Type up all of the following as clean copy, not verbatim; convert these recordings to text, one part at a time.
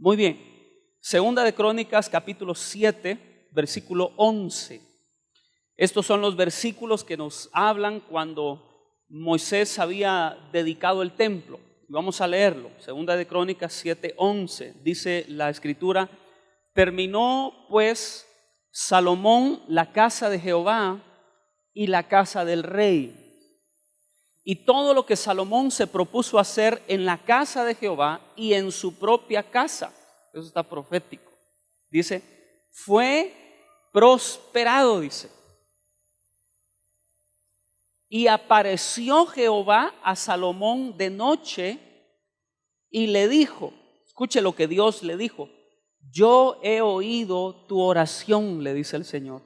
Muy bien. Segunda de Crónicas, capítulo 7, versículo 11. Estos son los versículos que nos hablan cuando Moisés había dedicado el templo. Vamos a leerlo. Segunda de Crónicas 7, 11. Dice la escritura: terminó pues Salomón la casa de Jehová y la casa del rey. Y todo lo que Salomón se propuso hacer en la casa de Jehová y en su propia casa. Eso está profético. Dice, fue prosperado, dice. Y apareció Jehová a Salomón de noche y le dijo, escuche lo que Dios le dijo: yo he oído tu oración, le dice el Señor,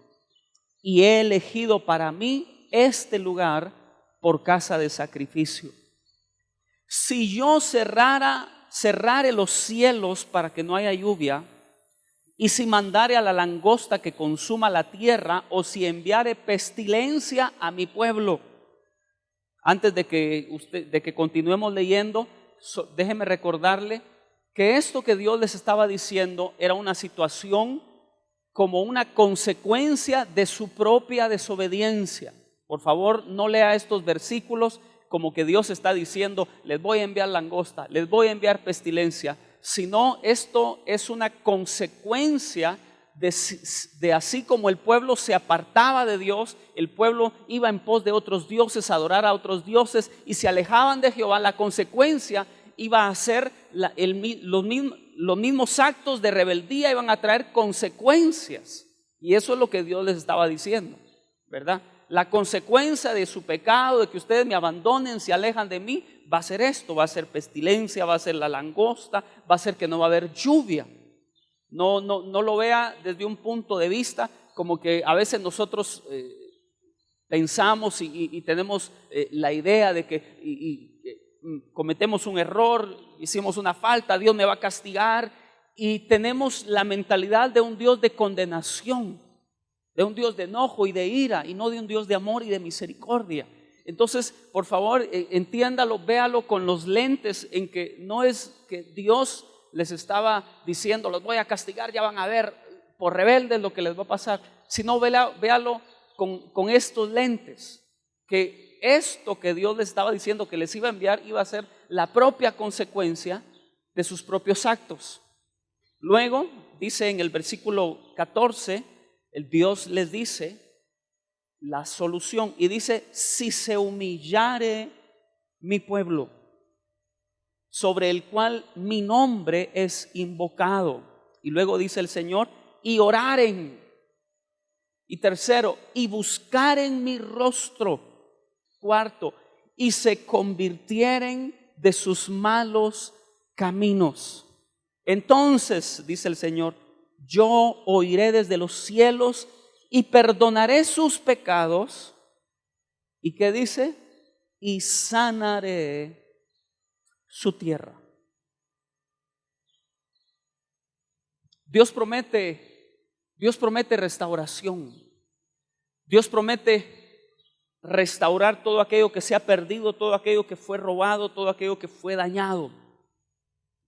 y he elegido para mí este lugar por casa de sacrificio. Si yo cerrare los cielos para que no haya lluvia, y si mandare a la langosta que consuma la tierra, o si enviare pestilencia a mi pueblo. Antes de que continuemos leyendo, déjeme recordarle que esto que Dios les estaba diciendo era una situación como una consecuencia de su propia desobediencia. Por favor, no lea estos versículos como que Dios está diciendo, les voy a enviar langosta, les voy a enviar pestilencia, sino esto es una consecuencia de así como el pueblo se apartaba de Dios, el pueblo iba en pos de otros dioses, a adorar a otros dioses y se alejaban de Jehová. La consecuencia iba a ser los mismos actos de rebeldía iban a traer consecuencias, y eso es lo que Dios les estaba diciendo, ¿verdad? La consecuencia de su pecado, de que ustedes me abandonen, se alejan de mí, va a ser esto, va a ser pestilencia, va a ser la langosta, va a ser que no va a haber lluvia. No lo vea desde un punto de vista como que a veces nosotros pensamos y tenemos la idea de que cometemos un error, hicimos una falta, Dios me va a castigar, y tenemos la mentalidad de un Dios de condenación, de un Dios de enojo y de ira, y no de un Dios de amor y de misericordia. Entonces, por favor, entiéndalo, véalo con los lentes en que no es que Dios les estaba diciendo, los voy a castigar, ya van a ver por rebeldes lo que les va a pasar, sino véalo con estos lentes, que esto que Dios les estaba diciendo que les iba a enviar iba a ser la propia consecuencia de sus propios actos. Luego dice en el versículo 14, el Dios les dice la solución y dice, si se humillare mi pueblo, sobre el cual mi nombre es invocado. Y luego dice el Señor, y oraren. Y tercero, y buscaren mi rostro. Cuarto, y se convirtieren de sus malos caminos. Entonces, dice el Señor, yo oiré desde los cielos y perdonaré sus pecados. ¿Y qué dice? Y sanaré su tierra. Dios promete restauración. Dios promete restaurar todo aquello que se ha perdido, todo aquello que fue robado, todo aquello que fue dañado.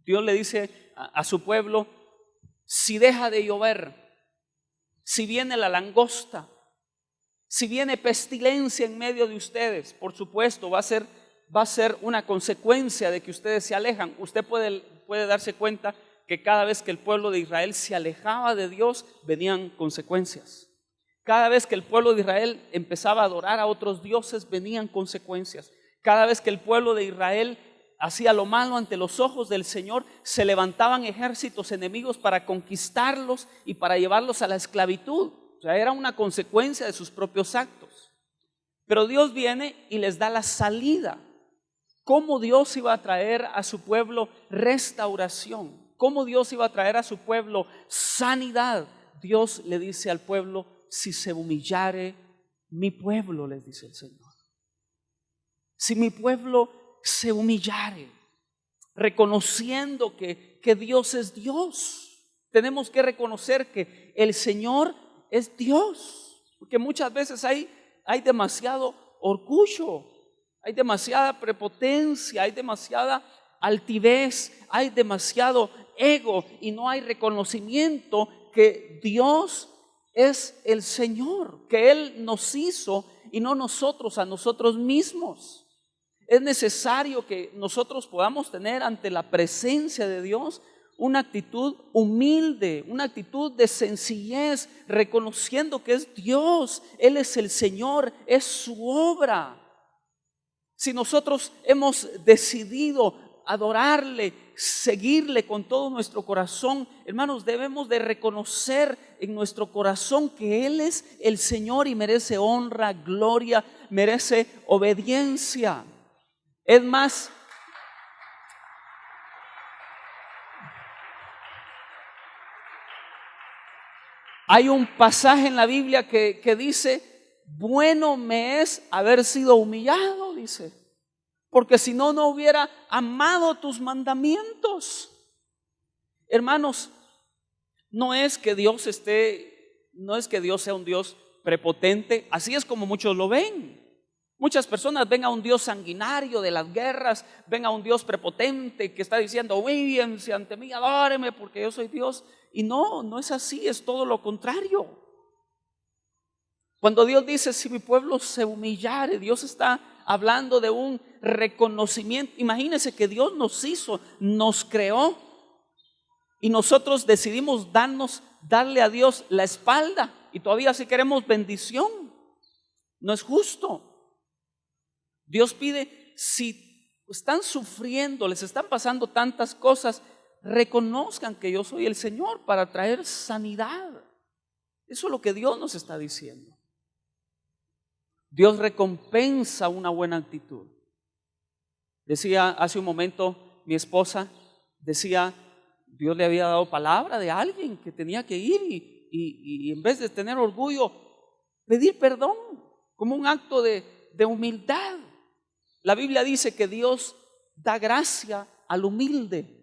Dios le dice a su pueblo, si deja de llover, si viene la langosta, si viene pestilencia en medio de ustedes, por supuesto va a ser una consecuencia de que ustedes se alejan. Usted puede darse cuenta que cada vez que el pueblo de Israel se alejaba de Dios, venían consecuencias. Cada vez que el pueblo de Israel empezaba a adorar a otros dioses, venían consecuencias. Cada vez que el pueblo de Israel hacía lo malo ante los ojos del Señor, se levantaban ejércitos enemigos para conquistarlos y para llevarlos a la esclavitud. O sea, era una consecuencia de sus propios actos. Pero Dios viene y les da la salida. ¿Cómo Dios iba a traer a su pueblo restauración? ¿Cómo Dios iba a traer a su pueblo sanidad? Dios le dice al pueblo, si se humillare mi pueblo, les dice el Señor. Si mi pueblo se humillare, reconociendo que Dios es Dios. Tenemos que reconocer que el Señor es Dios, porque muchas veces hay demasiado orgullo, hay demasiada prepotencia, hay demasiada altivez, hay demasiado ego y no hay reconocimiento que Dios es el Señor, que Él nos hizo y no nosotros a nosotros mismos. Es necesario que nosotros podamos tener ante la presencia de Dios una actitud humilde, una actitud de sencillez, reconociendo que es Dios, Él es el Señor, es su obra. Si nosotros hemos decidido adorarle, seguirle con todo nuestro corazón, hermanos, debemos de reconocer en nuestro corazón que Él es el Señor y merece honra, gloria, merece obediencia. Es más, hay un pasaje en la Biblia que dice, bueno me es haber sido humillado, dice, porque si no, no hubiera amado tus mandamientos. Hermanos, no es que Dios sea un Dios prepotente, así es como muchos lo ven. Muchas personas ven a un Dios sanguinario de las guerras, ven a un Dios prepotente que está diciendo, humíllense ante mí, adóreme porque yo soy Dios. Y no es así, es todo lo contrario. Cuando Dios dice, si mi pueblo se humillare, Dios está hablando de un reconocimiento. Imagínense que Dios nos hizo, nos creó y nosotros decidimos darle a Dios la espalda y todavía si queremos bendición. No es justo. Dios pide, si están sufriendo, les están pasando tantas cosas, reconozcan que yo soy el Señor para traer sanidad. Eso es lo que Dios nos está diciendo. Dios recompensa una buena actitud. Decía hace un momento mi esposa, decía, Dios le había dado palabra de alguien que tenía que ir y en vez de tener orgullo, pedir perdón como un acto de humildad. La Biblia dice que Dios da gracia al humilde,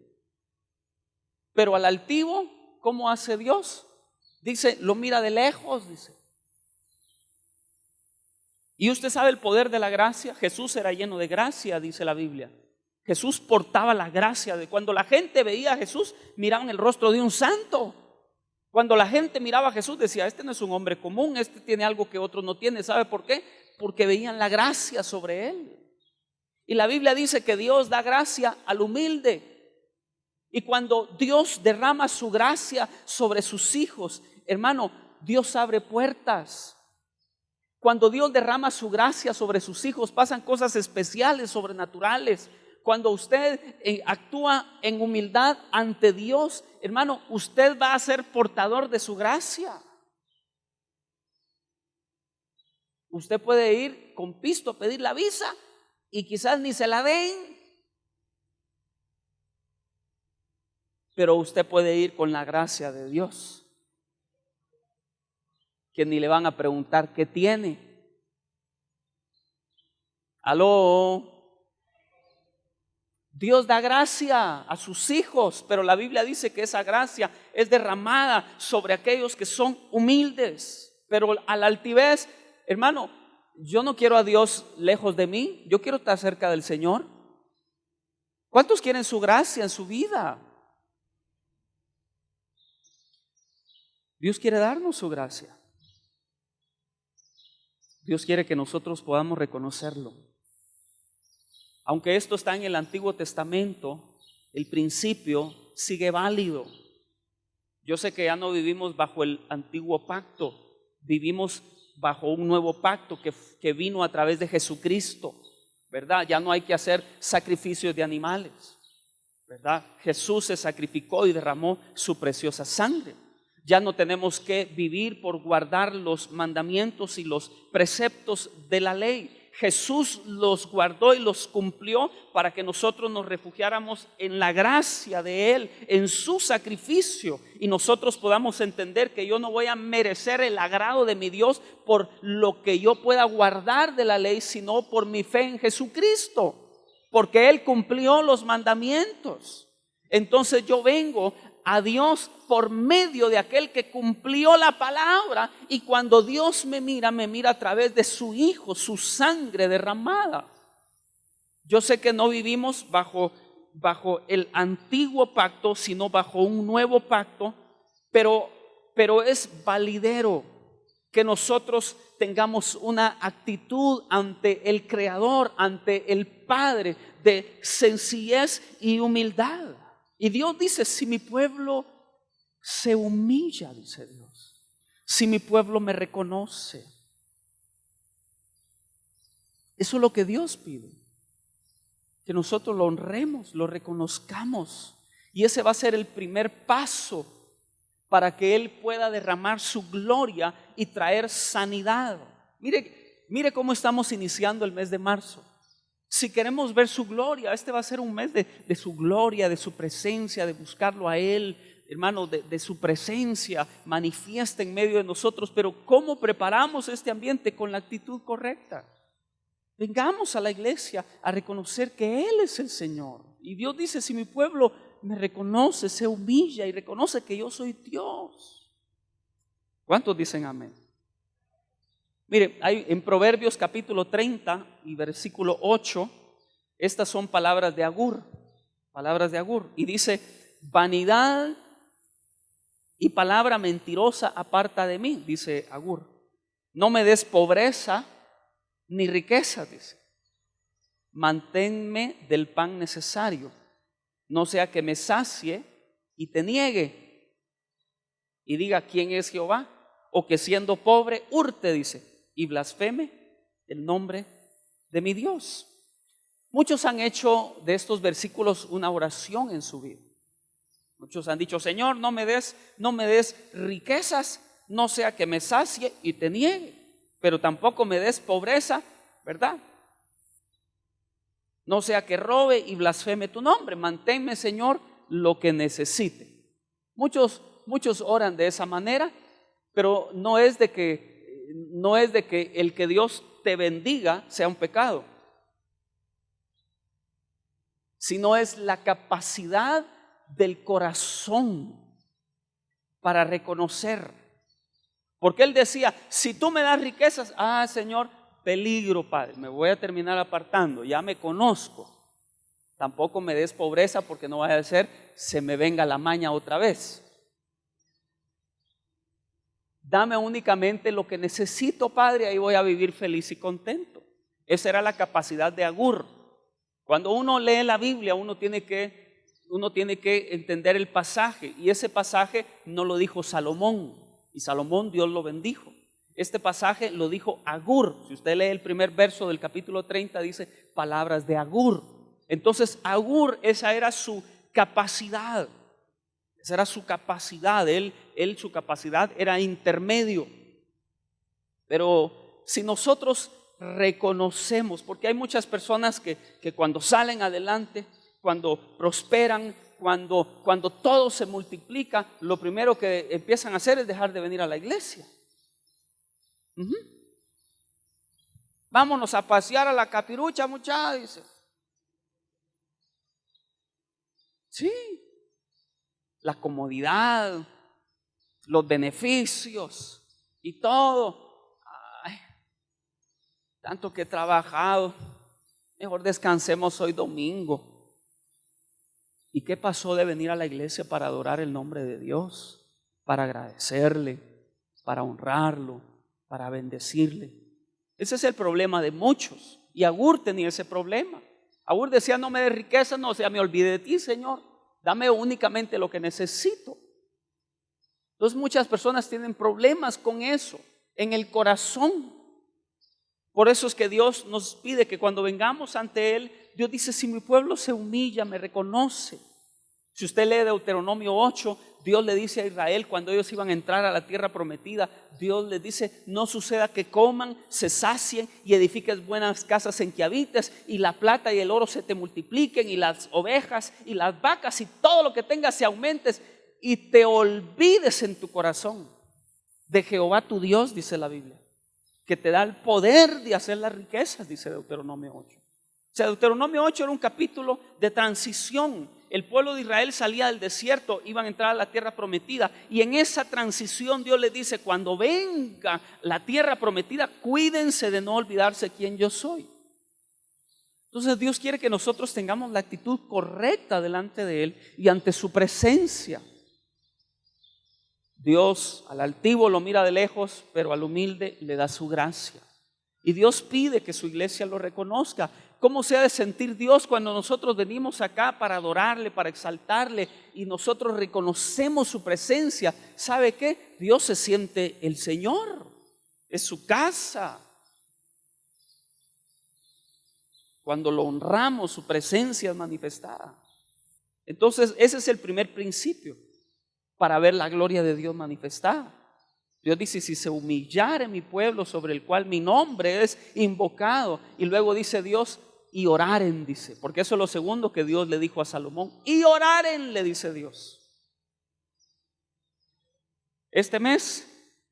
pero al altivo, ¿cómo hace Dios? Dice, lo mira de lejos, dice. Y usted sabe el poder de la gracia. Jesús era lleno de gracia, dice la Biblia. Jesús portaba la gracia. Cuando la gente veía a Jesús, miraban el rostro de un santo. Cuando la gente miraba a Jesús, decía, este no es un hombre común, este tiene algo que otro no tiene. ¿Sabe por qué? Porque veían la gracia sobre él. Y la Biblia dice que Dios da gracia al humilde. Y cuando Dios derrama su gracia sobre sus hijos, hermano, Dios abre puertas. Cuando Dios derrama su gracia sobre sus hijos, pasan cosas especiales, sobrenaturales. Cuando usted actúa en humildad ante Dios, hermano, usted va a ser portador de su gracia. Usted puede ir con pisto a pedir la visa y quizás ni se la den, pero usted puede ir con la gracia de Dios, que ni le van a preguntar qué tiene. Aló. Dios da gracia a sus hijos, pero la Biblia dice que esa gracia es derramada sobre aquellos que son humildes. Pero a la altivez, hermano, yo no quiero a Dios lejos de mí, yo quiero estar cerca del Señor. ¿Cuántos quieren su gracia en su vida? Dios quiere darnos su gracia. Dios quiere que nosotros podamos reconocerlo. Aunque esto está en el Antiguo Testamento, el principio sigue válido. Yo sé que ya no vivimos bajo el antiguo pacto, vivimos bajo un nuevo pacto que vino a través de Jesucristo, ¿verdad? Ya no hay que hacer sacrificios de animales, ¿verdad? Jesús se sacrificó y derramó su preciosa sangre. Ya no tenemos que vivir por guardar los mandamientos y los preceptos de la ley. Jesús los guardó y los cumplió para que nosotros nos refugiáramos en la gracia de Él, en su sacrificio, y nosotros podamos entender que yo no voy a merecer el agrado de mi Dios por lo que yo pueda guardar de la ley, sino por mi fe en Jesucristo, porque Él cumplió los mandamientos. Entonces yo vengo a Dios por medio de aquel que cumplió la palabra, y cuando Dios me mira a través de su Hijo, su sangre derramada. Yo sé que no vivimos bajo bajo el antiguo pacto, sino bajo un nuevo pacto, pero es validero que nosotros tengamos una actitud ante el Creador, ante el Padre, de sencillez y humildad. Y Dios dice, si mi pueblo se humilla, dice Dios, si mi pueblo me reconoce. Eso es lo que Dios pide, que nosotros lo honremos, lo reconozcamos. Y ese va a ser el primer paso para que Él pueda derramar su gloria y traer sanidad. Mire cómo estamos iniciando el mes de marzo. Si queremos ver su gloria, este va a ser un mes de su gloria, de su presencia, de buscarlo a Él, hermano, de su presencia manifiesta en medio de nosotros. Pero ¿cómo preparamos este ambiente? Con la actitud correcta. Vengamos a la iglesia a reconocer que Él es el Señor. Y Dios dice, si mi pueblo me reconoce, se humilla y reconoce que yo soy Dios. ¿Cuántos dicen amén? Mire, hay en Proverbios capítulo 30 y versículo 8, estas son palabras de Agur, y dice, vanidad y palabra mentirosa aparta de mí, dice Agur. No me des pobreza ni riqueza, dice. Manténme del pan necesario, no sea que me sacie y te niegue y diga quién es Jehová, o que siendo pobre hurte, dice, y blasfeme el nombre de mi Dios. Muchos han hecho de estos versículos una oración en su vida. Muchos han dicho, Señor, no me des riquezas, no sea que me sacie y te niegue, pero tampoco me des pobreza, ¿verdad? No sea que robe y blasfeme tu nombre. Manténme, Señor, lo que necesite. Muchos oran de esa manera, pero no es de que el que Dios te bendiga sea un pecado, sino es la capacidad del corazón para reconocer. Porque Él decía, si tú me das riquezas, Señor, peligro, Padre, me voy a terminar apartando, ya me conozco. Tampoco me des pobreza porque no vaya a ser, se me venga la maña otra vez. Dame únicamente lo que necesito, Padre, ahí voy a vivir feliz y contento. Esa era la capacidad de Agur. Cuando uno lee la Biblia, uno tiene que entender el pasaje, y ese pasaje no lo dijo Salomón, y Salomón Dios lo bendijo. Este pasaje lo dijo Agur. Si usted lee el primer verso del capítulo 30, dice palabras de Agur. Entonces Agur, esa era su capacidad. Esa era su capacidad. Su capacidad era intermedio. Pero si nosotros reconocemos, porque hay muchas personas que cuando salen adelante, cuando prosperan, cuando todo se multiplica, lo primero que empiezan a hacer es dejar de venir a la iglesia. Vámonos a pasear a la Capirucha, muchachos, dice. Sí, la comodidad, los beneficios y todo. Tanto que he trabajado, mejor descansemos hoy domingo. ¿Y qué pasó de venir a la iglesia para adorar el nombre de Dios? Para agradecerle, para honrarlo, para bendecirle. Ese es el problema de muchos. Y Agur tenía ese problema. Agur decía, no me des riqueza, no sea, me olvide de ti, Señor. Dame únicamente lo que necesito. Entonces muchas personas tienen problemas con eso en el corazón. Por eso es que Dios nos pide que cuando vengamos ante Él, Dios dice, si mi pueblo se humilla, me reconoce. Si usted lee Deuteronomio 8, Dios le dice a Israel cuando ellos iban a entrar a la tierra prometida, Dios les dice, no suceda que coman, se sacien y edifiques buenas casas en que habites, y la plata y el oro se te multipliquen, y las ovejas y las vacas y todo lo que tengas se aumentes, y te olvides en tu corazón de Jehová tu Dios, dice la Biblia, que te da el poder de hacer las riquezas, dice Deuteronomio 8. O sea, Deuteronomio 8 era un capítulo de transición. El pueblo de Israel salía del desierto, iban a entrar a la tierra prometida, y en esa transición Dios les dice, cuando venga la tierra prometida, cuídense de no olvidarse quién yo soy. Entonces Dios quiere que nosotros tengamos la actitud correcta delante de Él y ante su presencia. Dios al altivo lo mira de lejos, pero al humilde le da su gracia. Y Dios pide que su iglesia lo reconozca. ¿Cómo se ha de sentir Dios cuando nosotros venimos acá para adorarle, para exaltarle y nosotros reconocemos su presencia? ¿Sabe qué? Dios se siente el Señor, es su casa. Cuando lo honramos, su presencia es manifestada. Entonces, ese es el primer principio para ver la gloria de Dios manifestada. Dios dice, si se humillare mi pueblo sobre el cual mi nombre es invocado. Y luego dice Dios, y oraren, dice. Porque eso es lo segundo que Dios le dijo a Salomón. Y oraren, le dice Dios. Este mes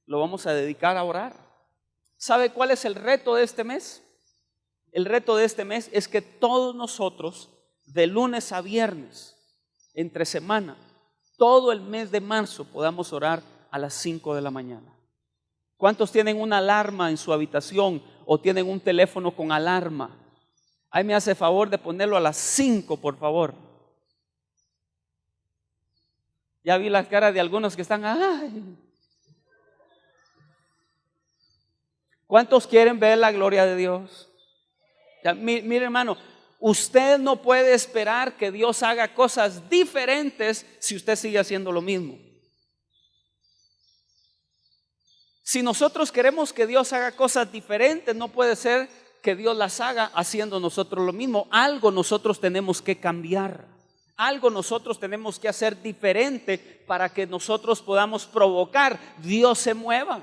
lo vamos a dedicar a orar. ¿Sabe cuál es el reto de este mes? El reto de este mes es que todos nosotros, de lunes a viernes, entre semana, todo el mes de marzo podamos orar a las 5 de la mañana. ¿Cuántos tienen una alarma en su habitación o tienen un teléfono con alarma? Ahí me hace favor de ponerlo a las 5, por favor. Ya vi las caras de algunos que están, ¡ay! ¿Cuántos quieren ver la gloria de Dios? Ya, mire, hermano, usted no puede esperar que Dios haga cosas diferentes si usted sigue haciendo lo mismo. Si nosotros queremos que Dios haga cosas diferentes, no puede ser que Dios las haga haciendo nosotros lo mismo. Algo nosotros tenemos que cambiar. Algo nosotros tenemos que hacer diferente para que nosotros podamos provocar Dios se mueva.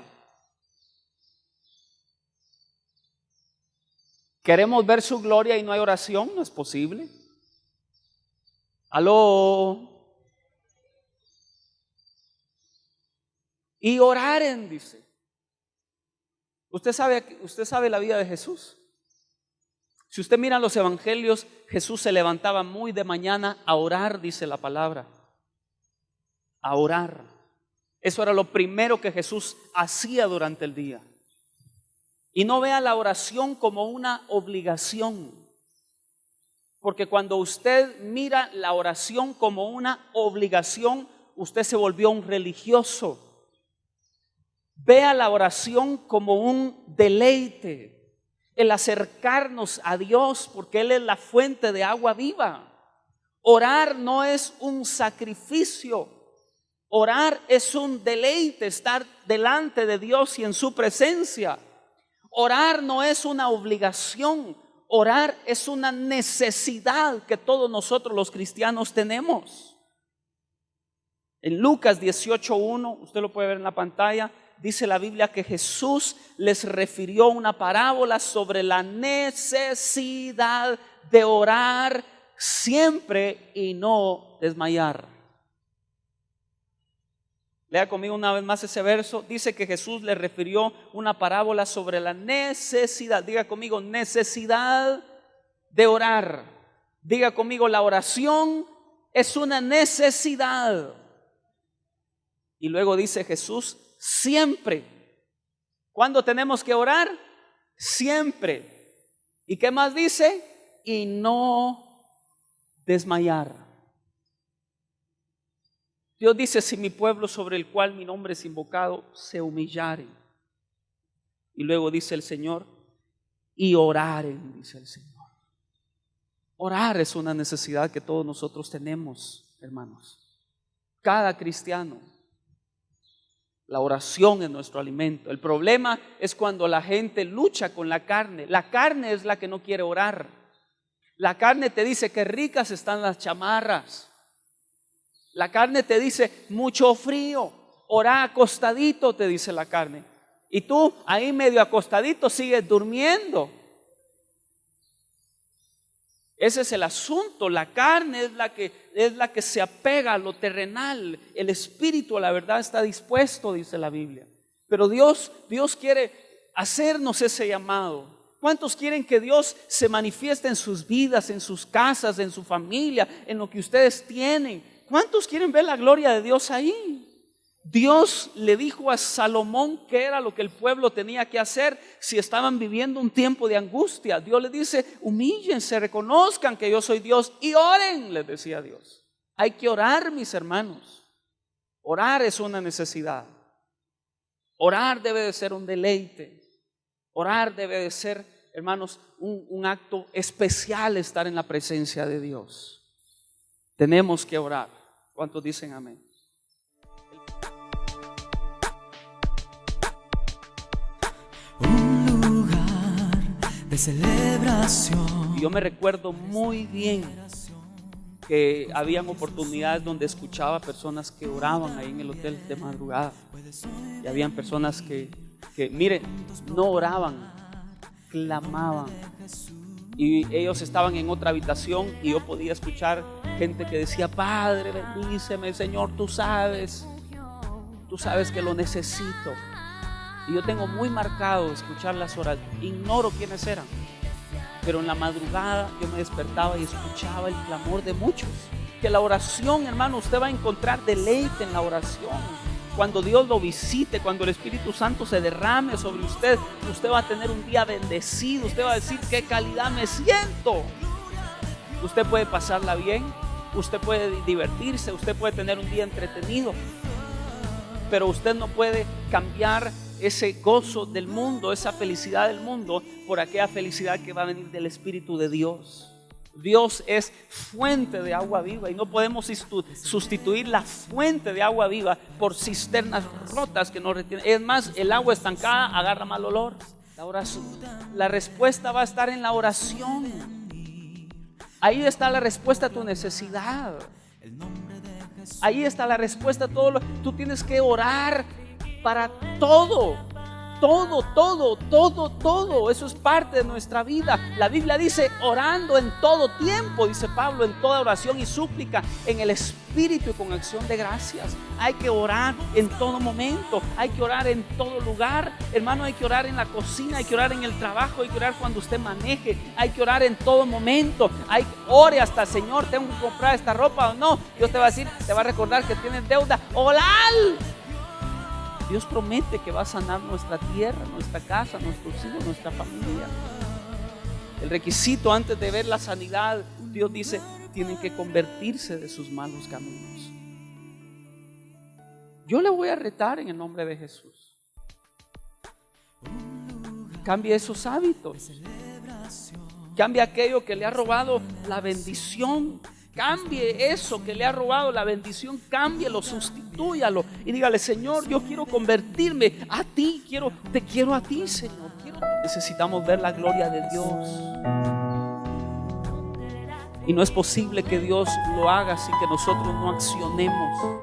¿Queremos ver su gloria y no hay oración? No es posible. ¿Aló? Y oraren, dice. Usted sabe la vida de Jesús. Si usted mira los evangelios, Jesús se levantaba muy de mañana a orar, dice la palabra. A orar. Eso era lo primero que Jesús hacía durante el día. Y no vea la oración como una obligación. Porque cuando usted mira la oración como una obligación, usted se volvió un religioso. Vea la oración como un deleite, el acercarnos a Dios, porque Él es la fuente de agua viva. Orar no es un sacrificio, orar es un deleite, estar delante de Dios y en su presencia. Orar no es una obligación, orar es una necesidad que todos nosotros los cristianos tenemos. En Lucas 18:1, usted lo puede ver en la pantalla, dice la Biblia que Jesús les refirió una parábola sobre la necesidad de orar siempre y no desmayar. Lea conmigo una vez más ese verso. Dice que Jesús les refirió una parábola sobre la necesidad. Diga conmigo, necesidad de orar. Diga conmigo, la oración es una necesidad. Y luego dice Jesús, siempre. ¿Cuándo tenemos que orar? Siempre. ¿Y qué más dice? Y no desmayar. Dios dice, si mi pueblo sobre el cual mi nombre es invocado se humillare. Y luego dice el Señor, y oraren, dice el Señor. Orar es una necesidad que todos nosotros tenemos, hermanos. Cada cristiano. La oración es nuestro alimento. El problema es cuando la gente lucha con la carne. La carne es la que no quiere orar. La carne te dice que ricas están las chamarras. La carne te dice mucho frío. Orá acostadito, te dice la carne. Y tú ahí medio acostadito sigues durmiendo. Ese es el asunto. La carne es la que se apega a lo terrenal. El espíritu a la verdad está dispuesto, dice la Biblia. Pero Dios quiere hacernos ese llamado. ¿Cuántos quieren que Dios se manifieste en sus vidas, en sus casas, en su familia, en lo que ustedes tienen? ¿Cuántos quieren ver la gloria de Dios ahí? Dios le dijo a Salomón qué era lo que el pueblo tenía que hacer si estaban viviendo un tiempo de angustia. Dios le dice: humíllense, reconozcan que yo soy Dios y oren, les decía Dios. Hay que orar, mis hermanos. Orar es una necesidad. Orar debe de ser un deleite. Orar debe de ser, hermanos, un acto especial, estar en la presencia de Dios. Tenemos que orar. ¿Cuántos dicen amén? De celebración. Yo me recuerdo muy bien que habían oportunidades donde escuchaba personas que oraban ahí en el hotel de madrugada. Y habían personas que miren, no oraban, clamaban. Y ellos estaban en otra habitación y yo podía escuchar gente que decía: Padre, bendíceme, Señor, tú sabes que lo necesito. Y yo tengo muy marcado escuchar las oraciones. Ignoro quiénes eran, pero en la madrugada yo me despertaba y escuchaba el clamor de muchos. Que la oración, hermano, usted va a encontrar deleite en la oración. Cuando Dios lo visite, cuando el Espíritu Santo se derrame sobre usted, usted va a tener un día bendecido. Usted va a decir: qué calidad me siento. Usted puede pasarla bien, usted puede divertirse, usted puede tener un día entretenido, pero usted no puede cambiar ese gozo del mundo, esa felicidad del mundo, por aquella felicidad que va a venir del Espíritu de Dios. Dios es fuente de agua viva y no podemos sustituir la fuente de agua viva por cisternas rotas que no retienen. Es más, el agua estancada agarra mal olor. La respuesta va a estar en la oración. Ahí está la respuesta a tu necesidad. Ahí está la respuesta a todo. Tú tienes que orar para todo. Eso es parte de nuestra vida. La Biblia dice: orando en todo tiempo, dice Pablo, en toda oración y súplica, en el Espíritu y con acción de gracias. Hay que orar en todo momento, hay que orar en todo lugar. Hermano, hay que orar en la cocina, hay que orar en el trabajo, hay que orar cuando usted maneje, hay que orar en todo momento. Ore hasta: Señor, tengo que comprar esta ropa o no. Dios te va a decir, te va a recordar que tienes deuda. ¡Orar! Dios promete que va a sanar nuestra tierra, nuestra casa, nuestros hijos, nuestra familia. El requisito antes de ver la sanidad, Dios dice: tienen que convertirse de sus malos caminos. Yo le voy a retar en el nombre de Jesús. Cambie esos hábitos. Cambie aquello que le ha robado la bendición. Cambie eso que le ha robado la bendición, cámbielo, sustitúyalo y dígale: Señor, yo quiero convertirme a ti, te quiero a ti, Señor. Necesitamos ver la gloria de Dios. Y no es posible que Dios lo haga sin que nosotros no accionemos.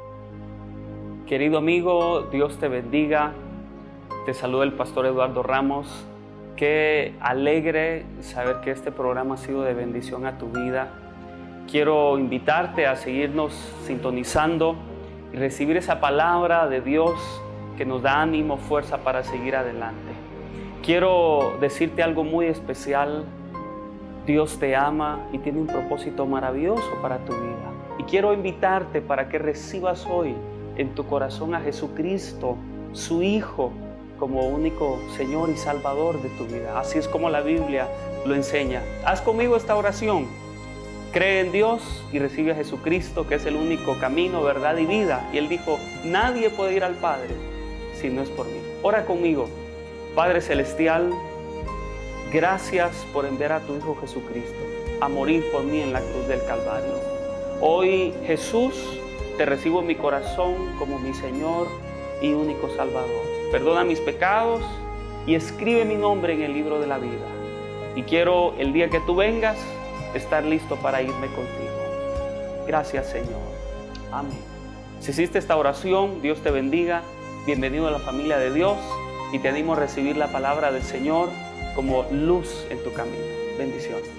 Querido amigo, Dios te bendiga. Te saluda el pastor Eduardo Ramos. Qué alegre saber que este programa ha sido de bendición a tu vida. Quiero invitarte a seguirnos sintonizando y recibir esa palabra de Dios que nos da ánimo, fuerza para seguir adelante. Quiero decirte algo muy especial. Dios te ama y tiene un propósito maravilloso para tu vida. Y quiero invitarte para que recibas hoy en tu corazón a Jesucristo, su Hijo, como único Señor y Salvador de tu vida. Así es como la Biblia lo enseña. Haz conmigo esta oración. Cree en Dios y recibe a Jesucristo, que es el único camino, verdad y vida. Y Él dijo: nadie puede ir al Padre si no es por mí. Ora conmigo. Padre Celestial, gracias por enviar a tu Hijo Jesucristo a morir por mí en la cruz del Calvario. Hoy, Jesús, te recibo en mi corazón como mi Señor y único Salvador. Perdona mis pecados y escribe mi nombre en el libro de la vida. Y quiero, el día que tú vengas, estar listo para irme contigo. Gracias, Señor. Amén. Si hiciste esta oración, Dios te bendiga. Bienvenido a la familia de Dios y te animo a recibir la palabra del Señor como luz en tu camino. Bendiciones.